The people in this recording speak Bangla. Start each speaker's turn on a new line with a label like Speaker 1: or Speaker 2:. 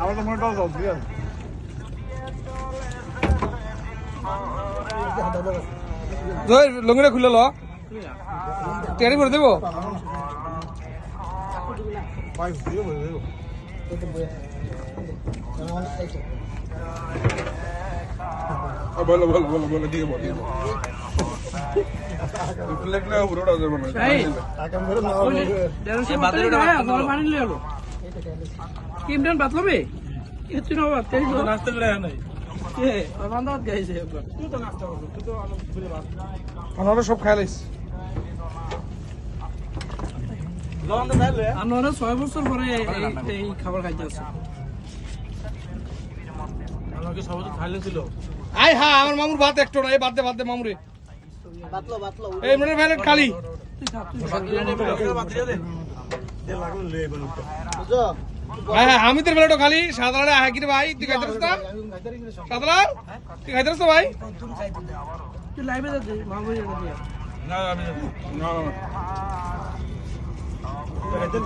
Speaker 1: আমার তো মনে হয় জলদি আছে
Speaker 2: জয় লঙ্গিটা খুলে ল টেরি করে দেবো
Speaker 1: ভাই দিয়ে বলে দেবো বলো বলো বলো বলো দিয়ে বলো প্লেট না পুরোটা দেবো না টাকা মেরে না
Speaker 2: সে বাদরে বল পানি লয়ে আলো কিমডন বাতলবে এত না বাত কই তো নাস্তা করে নাই কে বান্দাত গাইছে একবার তুই তো নাস্তা করছিস তুই তো আলো খুলে বাত আমরা সব খাইলাইছ লবণ দে তাহলে আমরা 6 বছর পরে এই খাবার খাইতে আছে আমাকে সব তো খাইলে ছিল আই হ্যাঁ আমার মামুর ভাত একটু না এই বাদ দে মামুরে বাতলো বাতলো এই মনে ভ্যালেট খালি তুই খা তুই বাদ দিয়ে দে লাগলো লয়ে গেল বুঝছো হ্যাঁ হ্যাঁ আমি তোর ভ্যালেটও খালি সাধারণ আহে কি রে ভাই তুই খাইতেছিস না সাধারণ তুই খাইতেছিস তো ভাই তুই লাইভে যা দে মামুরে যা দে না আমি না না খাইতে